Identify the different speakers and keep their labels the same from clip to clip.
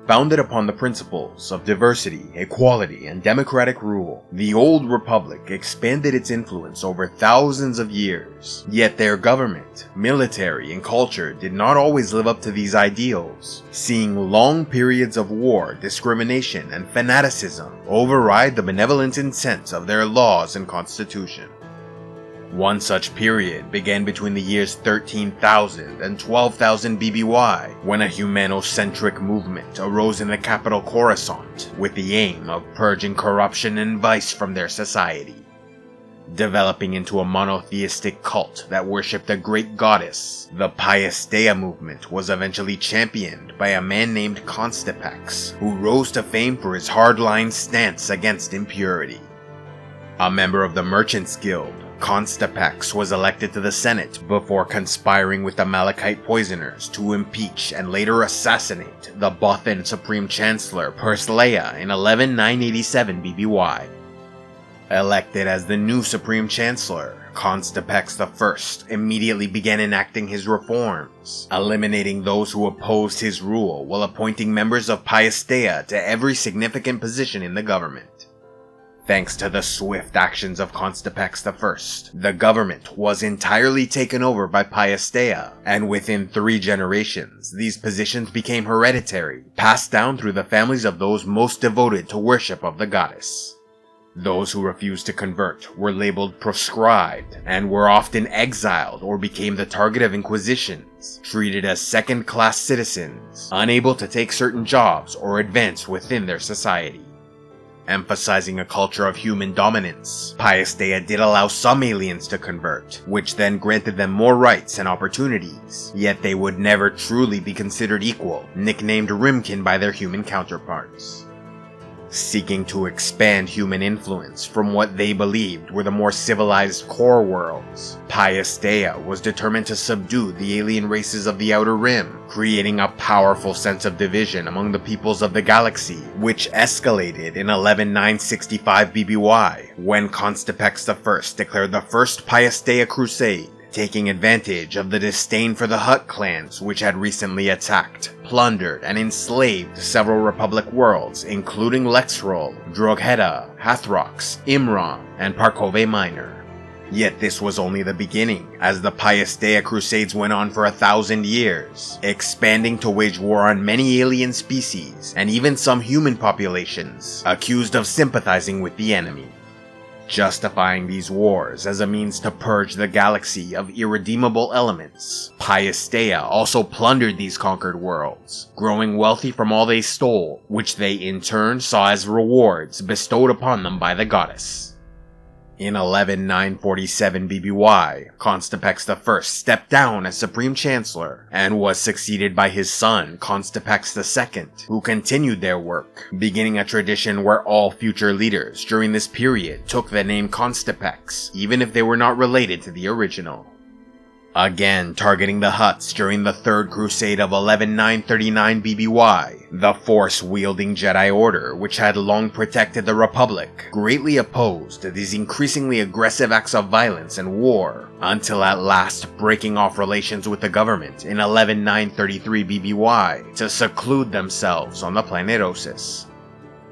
Speaker 1: Founded upon the principles of diversity, equality, and democratic rule, the Old Republic expanded its influence over thousands of years. Yet their government, military, and culture did not always live up to these ideals, seeing long periods of war, discrimination, and fanaticism override the benevolent intent of their laws and constitution. One such period began between the years 13,000 and 12,000 BBY, when a humanocentric movement arose in the capital Coruscant with the aim of purging corruption and vice from their society. Developing into a monotheistic cult that worshipped a great goddess, the Pius Dea movement was eventually championed by a man named Constipex, who rose to fame for his hardline stance against impurity. A member of the Merchants Guild, Constipex was elected to the Senate before conspiring with the Malachite poisoners to impeach and later assassinate the Bothan Supreme Chancellor Persleia in 11987 BBY. Elected as the new Supreme Chancellor, Constipex I immediately began enacting his reforms, eliminating those who opposed his rule while appointing members of Pius Dea to every significant position in the government. Thanks to the swift actions of Constipex I, the government was entirely taken over by Pius Dea, and within 3 generations, these positions became hereditary, passed down through the families of those most devoted to worship of the goddess. Those who refused to convert were labeled proscribed, and were often exiled or became the target of inquisitions, treated as second-class citizens, unable to take certain jobs or advance within their society. Emphasizing a culture of human dominance, Pius Dea did allow some aliens to convert, which then granted them more rights and opportunities, yet they would never truly be considered equal, nicknamed Rimkin by their human counterparts. Seeking to expand human influence from what they believed were the more civilized core worlds, Pius Dea was determined to subdue the alien races of the Outer Rim, creating a powerful sense of division among the peoples of the galaxy, which escalated in 11965 BBY, when Constipex I declared the First Pius Dea Crusade, taking advantage of the disdain for the Hutt clans which had recently attacked, plundered, and enslaved several Republic worlds, including Lexrol, Drogheda, Hathrox, Imran, and Parkove Minor. Yet this was only the beginning, as the Pius Dea Crusades went on for 1,000 years, expanding to wage war on many alien species, and even some human populations, accused of sympathizing with the enemy. Justifying these wars as a means to purge the galaxy of irredeemable elements, Pius Dea also plundered these conquered worlds, growing wealthy from all they stole, which they in turn saw as rewards bestowed upon them by the goddess. In 11947 BBY, Constipex I stepped down as Supreme Chancellor, and was succeeded by his son, Constipex II, who continued their work, beginning a tradition where all future leaders during this period took the name Constipex, even if they were not related to the original. Again targeting the Hutts during the Third Crusade of 11939 BBY, the Force-wielding Jedi Order, which had long protected the Republic, greatly opposed these increasingly aggressive acts of violence and war, until at last breaking off relations with the government in 11933 BBY to seclude themselves on the planet Ossus.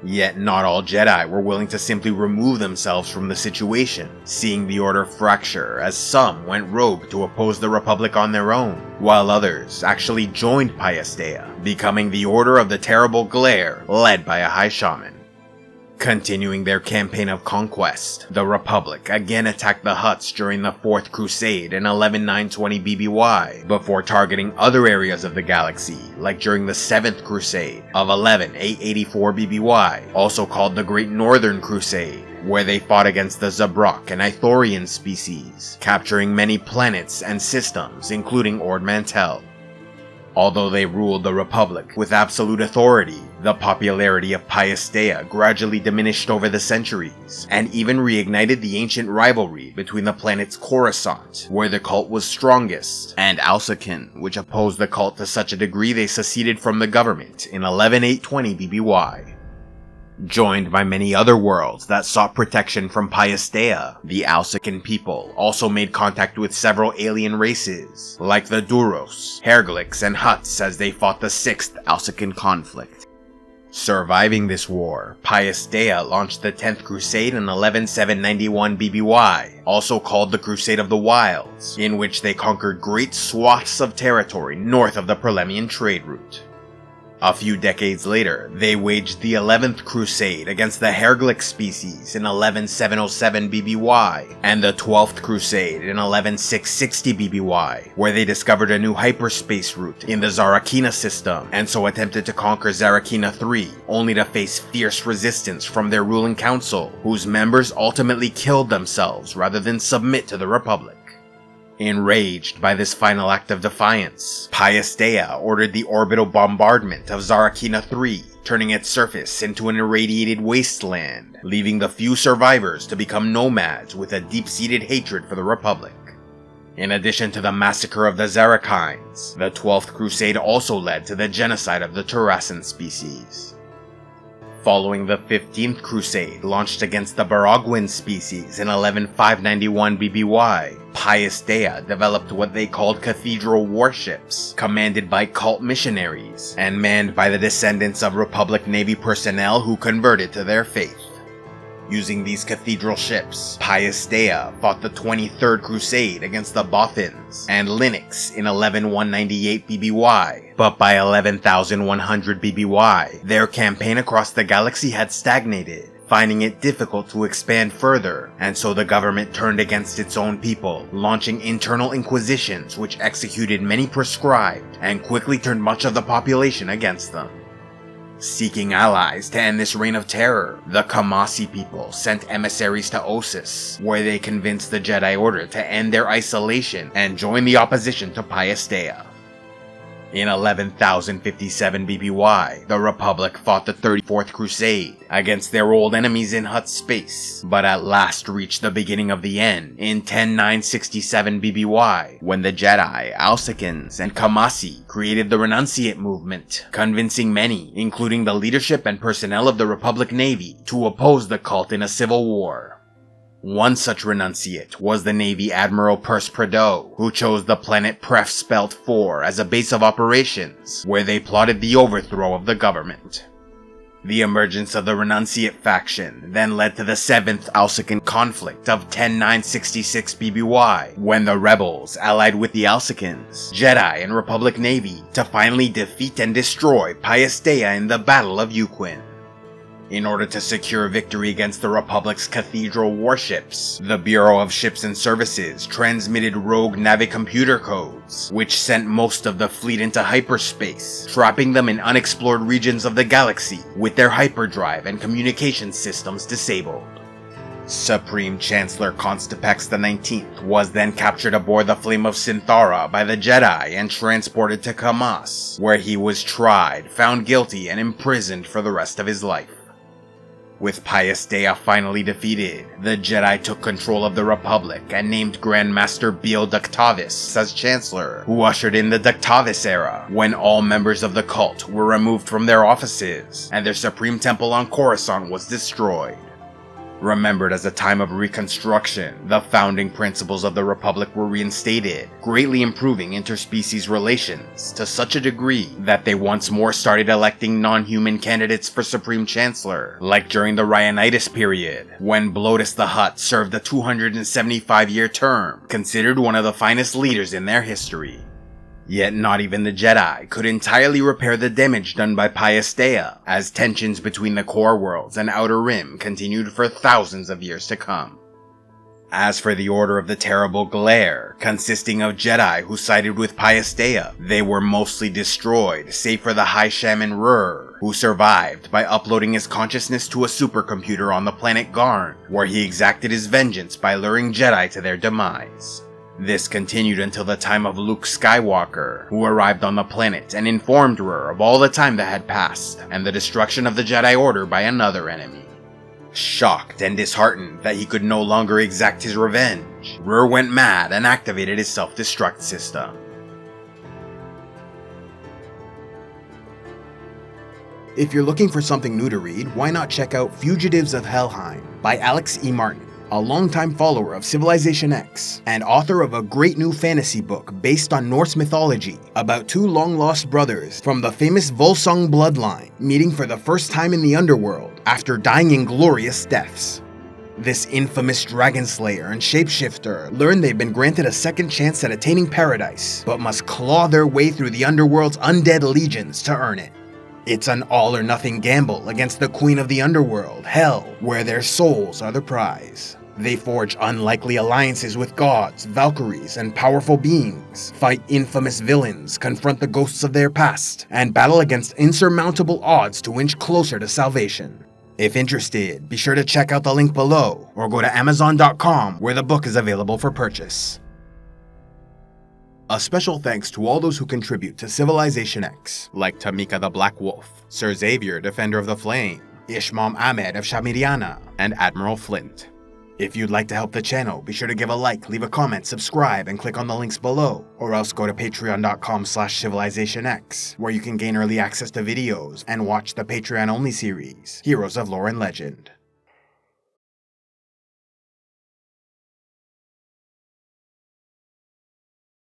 Speaker 1: Yet not all Jedi were willing to simply remove themselves from the situation, seeing the Order fracture as some went rogue to oppose the Republic on their own, while others actually joined Pius Dea, becoming the Order of the Terrible Glare, led by a High Shaman. Continuing their campaign of conquest, the Republic again attacked the Hutts during the Fourth Crusade in 11920 BBY, before targeting other areas of the galaxy, like during the Seventh Crusade of 11884 BBY, also called the Great Northern Crusade, where they fought against the Zabrok and Ithorian species, capturing many planets and systems, including Ord Mantell. Although they ruled the Republic with absolute authority, the popularity of Pius Dea gradually diminished over the centuries, and even reignited the ancient rivalry between the planets Coruscant, where the cult was strongest, and Alsakan, which opposed the cult to such a degree they seceded from the government in 11820 BBY. Joined by many other worlds that sought protection from Pius Dea, the Alsakan people also made contact with several alien races, like the Duros, Hergliks, and Hutts as they fought the Sixth Alsakan Conflict. Surviving this war, Pius Dea launched the 10th Crusade in 11791 BBY, also called the Crusade of the Wilds, in which they conquered great swaths of territory north of the Ptolemaic trade route. A few decades later, they waged the 11th Crusade against the Herglic species in 11707 BBY, and the 12th Crusade in 11660 BBY, where they discovered a new hyperspace route in the Zarakina system, and so attempted to conquer Zarakina III, only to face fierce resistance from their ruling council, whose members ultimately killed themselves rather than submit to the Republic. Enraged by this final act of defiance, Pius Dea ordered the orbital bombardment of Zarakina III, turning its surface into an irradiated wasteland, leaving the few survivors to become nomads with a deep-seated hatred for the Republic. In addition to the massacre of the Zarakines, the 12th Crusade also led to the genocide of the Terrassan species. Following the 15th Crusade launched against the Baraguan species in 11591 BBY, Pius Dea developed what they called cathedral warships, commanded by cult missionaries, and manned by the descendants of Republic Navy personnel who converted to their faith. Using these cathedral ships, Pius Dea fought the 23rd Crusade against the Bothans and Linux in 11198 BBY, but by 11100 BBY, their campaign across the galaxy had stagnated, finding it difficult to expand further, and so the government turned against its own people, launching internal inquisitions which executed many proscribed and quickly turned much of the population against them. Seeking allies to end this reign of terror, the Kamasi people sent emissaries to Ossus, where they convinced the Jedi Order to end their isolation and join the opposition to Pius Dea. In 11057 BBY, the Republic fought the 34th Crusade against their old enemies in Hutt space, but at last reached the beginning of the end in 10967 BBY, when the Jedi, Alsakans, and Kamasi created the Renunciate movement, convincing many, including the leadership and personnel of the Republic Navy, to oppose the cult in a civil war. One such renunciate was the Navy Admiral Perce Prideaux, who chose the planet Pref Spelt 4 as a base of operations, where they plotted the overthrow of the government. The emergence of the Renunciate faction then led to the Seventh Alsakan Conflict of 10966 BBY, when the rebels allied with the Alsakans, Jedi, and Republic Navy to finally defeat and destroy Pius Dea in the Battle of Yuquin. In order to secure victory against the Republic's cathedral warships, the Bureau of Ships and Services transmitted rogue navicomputer codes, which sent most of the fleet into hyperspace, trapping them in unexplored regions of the galaxy with their hyperdrive and communication systems disabled. Supreme Chancellor Constipex XIX was then captured aboard the Flame of Synthara by the Jedi and transported to Kamas, where he was tried, found guilty, and imprisoned for the rest of his life. With Pius Dea finally defeated, the Jedi took control of the Republic and named Grandmaster Beal Ductavis as Chancellor, who ushered in the Ductavis era, when all members of the cult were removed from their offices, and their Supreme Temple on Coruscant was destroyed. Remembered as a time of reconstruction, the founding principles of the Republic were reinstated, greatly improving interspecies relations to such a degree that they once more started electing non-human candidates for Supreme Chancellor, like during the Ryannitis period, when Blotus the Hutt served a 275-year term, considered one of the finest leaders in their history. Yet not even the Jedi could entirely repair the damage done by Pius Dea, as tensions between the core worlds and Outer Rim continued for thousands of years to come. As for the Order of the Terrible Glare, consisting of Jedi who sided with Pius Dea, they were mostly destroyed, save for the High Shaman Rur, who survived by uploading his consciousness to a supercomputer on the planet Garn, where he exacted his vengeance by luring Jedi to their demise. This continued until the time of Luke Skywalker, who arrived on the planet and informed Rur of all the time that had passed, and the destruction of the Jedi Order by another enemy. Shocked and disheartened that he could no longer exact his revenge, Rur went mad and activated his self-destruct system.
Speaker 2: If you're looking for something new to read, why not check out Fugitives of Helheim by Alex E. Martin.
Speaker 1: a longtime follower of Civilization X, and author of a great new fantasy book based on Norse mythology about two long-lost brothers from the famous Volsung bloodline meeting for the first time in the underworld after dying in glorious deaths. This infamous dragon slayer and shapeshifter learn they've been granted a second chance at attaining paradise, but must claw their way through the underworld's undead legions to earn it. It's an all-or-nothing gamble against the queen of the underworld, Hell, where their souls are the prize. They forge unlikely alliances with gods, valkyries, and powerful beings, fight infamous villains, confront the ghosts of their past, and battle against insurmountable odds to inch closer to salvation. If interested, be sure to check out the link below, or go to Amazon.com where the book is available for purchase. A special thanks to all those who contribute to Civilization X, like Tamika the Black Wolf, Sir Xavier, Defender of the Flame, Ishmam Ahmed of Shamiriana, and Admiral Flint. If you'd like to help the channel, be sure to give a like, leave a comment, subscribe, and click on the links below, or else go to patreon.com/civilizationx, where you can gain early access to videos and watch the Patreon-only series, Heroes of Lore and Legend.